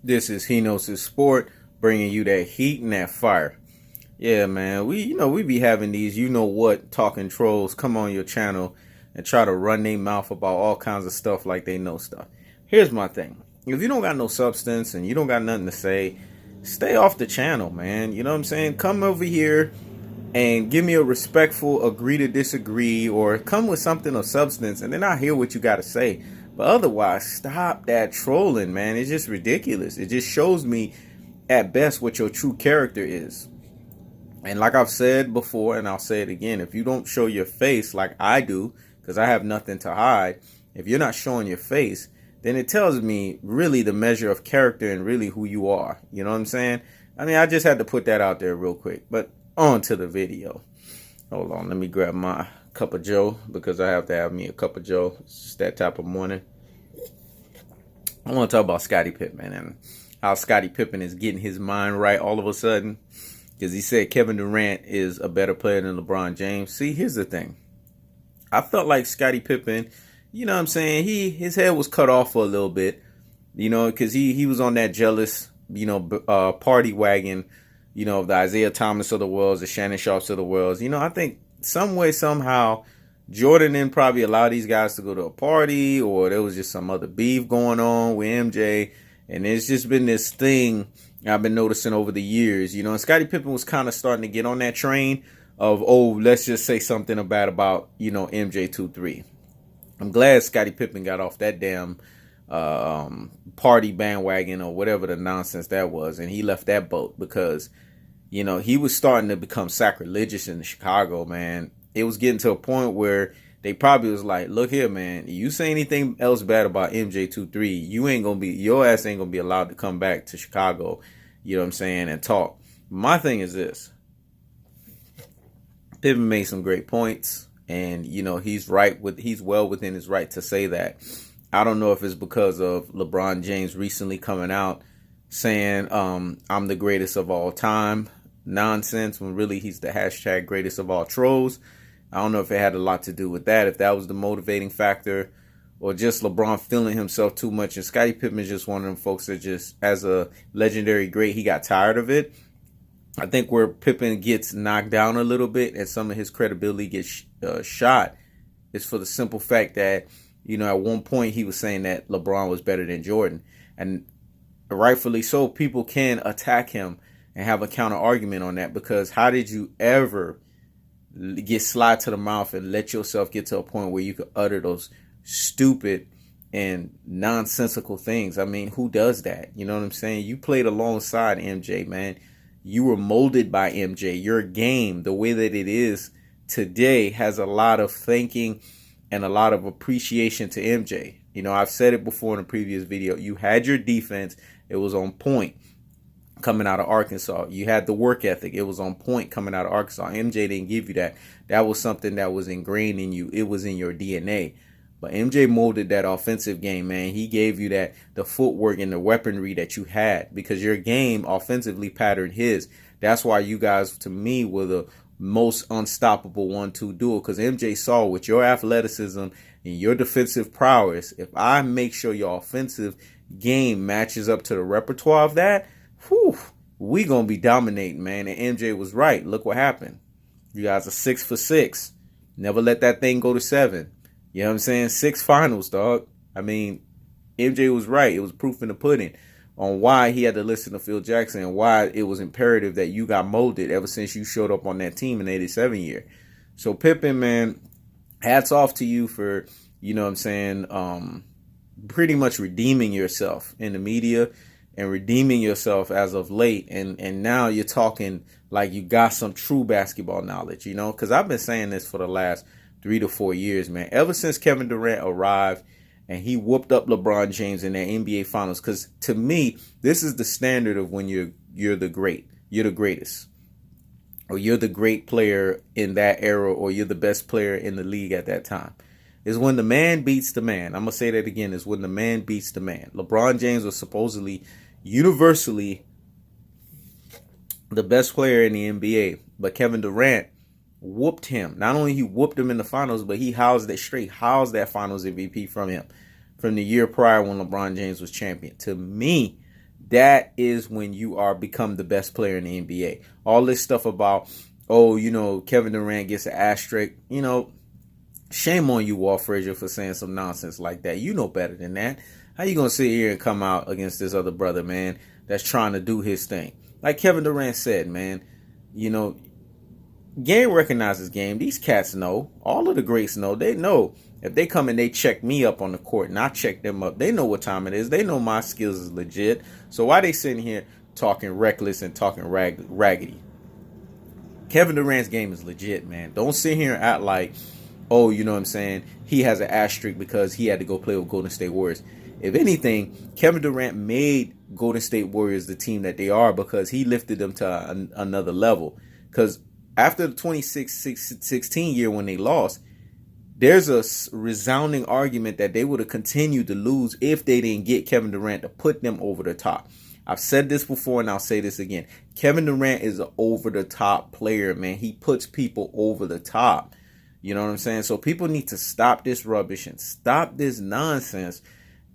This is He Knows His Sport, bringing you that heat and that fire. Yeah, man, we be having these, talking trolls come on your channel and try to run their mouth about all kinds of stuff like they know stuff. Here's my thing. If you don't got no substance and you don't got nothing to say, stay off the channel, man. You know what I'm saying? Come over here and give me a respectful agree to disagree, or come with something of substance, and then I'll hear what you got to say. But otherwise, stop that trolling, man. It's just ridiculous. It just shows me at best what your true character is. And like I've said before, and I'll say it again, if you don't show your face like I do, because I have nothing to hide, if you're not showing your face, then it tells me really the measure of character and really who you are. You know what I'm saying? I mean, I just had to put that out there real quick. But on to the video. Hold on, let me grab my cup of joe, because I have to have me a cup of joe. It's just that type of morning. I want to talk about Scottie Pippen and how Scottie Pippen is getting his mind right all of a sudden, because he said Kevin Durant is a better player than LeBron James. See, here's the thing. I felt like Scottie Pippen, you know what I'm saying, his head was cut off for a little bit, you know, because he was on that jealous, party wagon, of the Isaiah Thomas of the world, the Shannon Sharps of the world. I think some way, somehow, Jordan didn't probably allow these guys to go to a party, or there was just some other beef going on with MJ. And it's just been this thing I've been noticing over the years, and Scottie Pippen was kind of starting to get on that train of, oh, let's just say something bad about, MJ 2-3. I'm glad Scottie Pippen got off that damn party bandwagon or whatever the nonsense that was, and he left that boat, because he was starting to become sacrilegious in Chicago, man. It was getting to a point where they probably was like, look here, man, you say anything else bad about MJ 2-3, your ass ain't gonna be allowed to come back to Chicago, you know what I'm saying, and talk. My thing is this: Pippen made some great points, and he's well within his right to say that. I don't know if it's because of LeBron James recently coming out saying I'm the greatest of all time nonsense, when really he's the hashtag greatest of all trolls. I don't know if it had a lot to do with that, if that was the motivating factor, or just LeBron feeling himself too much. And Scottie Pippen is just one of them folks that just, as a legendary great, he got tired of it. I think where Pippen gets knocked down a little bit and some of his credibility gets shot is for the simple fact that, at one point he was saying that LeBron was better than Jordan. And rightfully so, people can attack him and have a counter argument on that, because how did you ever get slide to the mouth and let yourself get to a point where you could utter those stupid and nonsensical things? I mean, who does that? You know what I'm saying? You played alongside MJ, man. You were molded by MJ. Your game, the way that it is today, has a lot of thinking and a lot of appreciation to MJ. I've said it before in a previous video. You had your defense. It was on point coming out of Arkansas. You had the work ethic. It was on point coming out of Arkansas. MJ didn't give you that. That was something that was ingrained in you. It was in your DNA. But MJ molded that offensive game, man. He gave you the footwork and the weaponry that you had, because your game offensively patterned his. That's why you guys, to me, were the most unstoppable 1-2 duo, because MJ saw with your athleticism and your defensive prowess, if I make sure your offensive game matches up to the repertoire of that, we gonna be dominating, man. And MJ was right. Look what happened. You guys are 6 for 6. Never let that thing go to 7. You know what I'm saying? 6 finals, dog. I mean, MJ was right. It was proof in the pudding on why he had to listen to Phil Jackson, and why it was imperative that you got molded ever since you showed up on that team in '87 year. So Pippen, man, hats off to you for, pretty much redeeming yourself in the media and redeeming yourself as of late. And now you're talking like you got some true basketball knowledge, because I've been saying this for the last 3 to 4 years, man. Ever since Kevin Durant arrived and he whooped up LeBron James in that NBA Finals, because to me, this is the standard of when you're the great, you're the greatest, or you're the great player in that era, or you're the best player in the league at that time. Is when the man beats the man. I'm going to say that again, is when the man beats the man. LeBron James was supposedly universally the best player in the NBA, but Kevin Durant whooped him. Not only he whooped him in the finals, but he housed that finals MVP from him from the year prior when LeBron James was champion. To me, that is when you are become the best player in the NBA. All this stuff about, oh, Kevin Durant gets an asterisk, shame on you, Walt Frazier, for saying some nonsense like that. You know better than that. How you going to sit here and come out against this other brother, man, that's trying to do his thing? Like Kevin Durant said, man, game recognizes game. These cats know. All of the greats know. They know. If they come and they check me up on the court and I check them up, they know what time it is. They know my skills is legit. So why they sitting here talking reckless and talking raggedy? Kevin Durant's game is legit, man. Don't sit here and act like, oh, you know what I'm saying, he has an asterisk because he had to go play with Golden State Warriors. If anything, Kevin Durant made Golden State Warriors the team that they are because he lifted them to another level. Because after the 2016 year when they lost, there's a resounding argument that they would have continued to lose if they didn't get Kevin Durant to put them over the top. I've said this before and I'll say this again. Kevin Durant is an over-the-top player, man. He puts people over the top. You know what I'm saying? So people need to stop this rubbish and stop this nonsense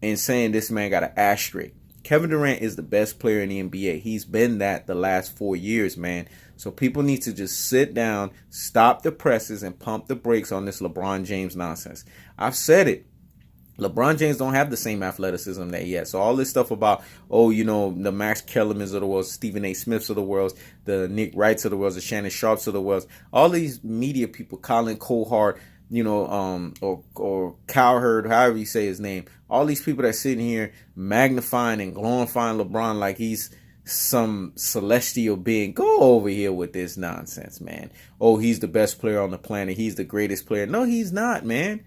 and saying this man got an asterisk. Kevin Durant is the best player in the NBA. He's been that the last 4 years, man. So people need to just sit down, stop the presses, and pump the brakes on this LeBron James nonsense. I've said it. LeBron James don't have the same athleticism that he has. So all this stuff about, oh, the Max Kellermans of the world, Stephen A. Smiths of the world, the Nick Wrights of the world, the Shannon Sharps of the world, all these media people, Colin Cowherd, or Cowherd, however you say his name, all these people that sitting here magnifying and glorifying LeBron like he's some celestial being. Go over here with this nonsense, man. Oh, he's the best player on the planet. He's the greatest player. No, he's not, man.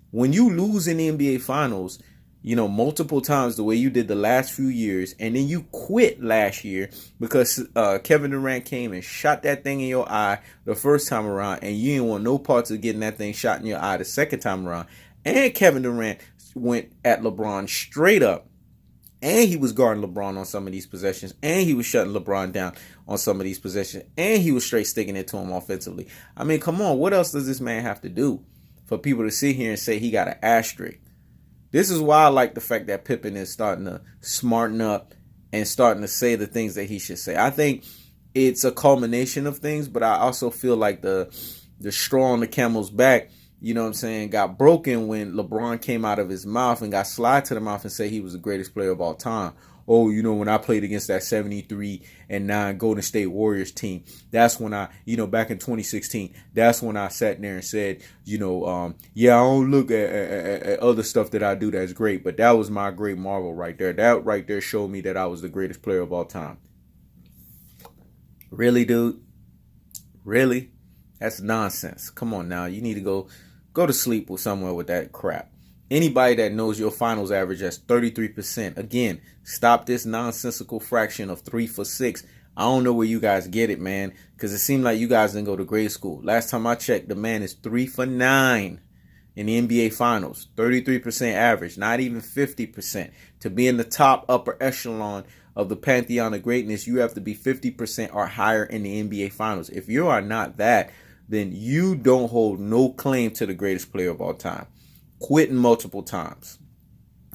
When you lose in the NBA Finals, multiple times the way you did the last few years, and then you quit last year because Kevin Durant came and shot that thing in your eye the first time around, and you didn't want no parts of getting that thing shot in your eye the second time around. And Kevin Durant went at LeBron straight up, and he was guarding LeBron on some of these possessions, and he was shutting LeBron down on some of these possessions, and he was straight sticking it to him offensively. I mean, come on, what else does this man have to do for people to sit here and say he got an asterisk? This is why I like the fact that Pippen is starting to smarten up and starting to say the things that he should say. I think it's a culmination of things, but I also feel like the straw on the camel's back, got broken when LeBron came out of his mouth and got slide to the mouth and said he was the greatest player of all time. Oh, when I played against that 73-9 Golden State Warriors team, that's when I, back in 2016, that's when I sat there and said, yeah, I don't look at other stuff that I do that's great, but that was my great marvel right there. That right there showed me that I was the greatest player of all time. Really, dude? Really? That's nonsense. Come on now. You need to go to sleep with somewhere with that crap. Anybody that knows your finals average as 33%, again, stop this nonsensical fraction of 3 for 6. I don't know where you guys get it, man, because it seemed like you guys didn't go to grade school. Last time I checked, the man is 3 for 9 in the NBA Finals. 33% average, not even 50%. To be in the top upper echelon of the pantheon of greatness, you have to be 50% or higher in the NBA Finals. If you are not that, then you don't hold no claim to the greatest player of all time. Quitting multiple times,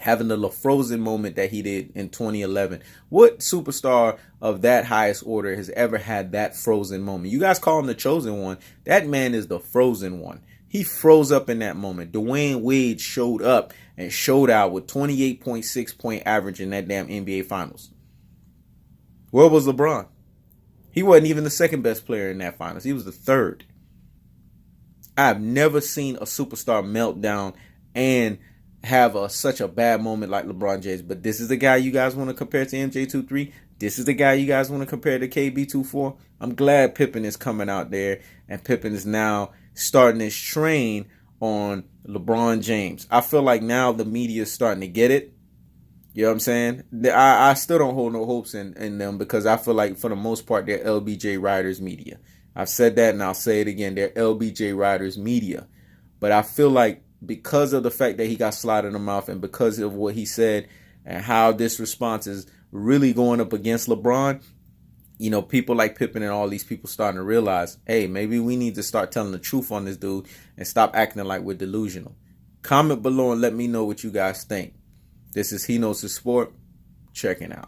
having the frozen moment that he did in 2011. What superstar of that highest order has ever had that frozen moment? You guys call him the chosen one. That man is the frozen one. He froze up in that moment. Dwayne Wade showed up and showed out with 28.6 point average in that damn NBA Finals. Where was LeBron? He wasn't even the second best player in that finals. He was the third. I've never seen a superstar meltdown and have such a bad moment like LeBron James. But this is the guy you guys want to compare to MJ23. This is the guy you guys want to compare to KB24. I'm glad Pippen is coming out there, and Pippen is now starting his train on LeBron James. I feel like now the media is starting to get it. You know what I'm saying? I still don't hold no hopes in them because I feel like for the most part they're LBJ Riders media. I've said that and I'll say it again. They're LBJ Riders media. But I feel like because of the fact that he got slotted in the mouth and because of what he said and how this response is really going up against LeBron, people like Pippen and all these people starting to realize, hey, maybe we need to start telling the truth on this dude and stop acting like we're delusional. Comment below and let me know what you guys think. This is He Knows His Sport. Checking out.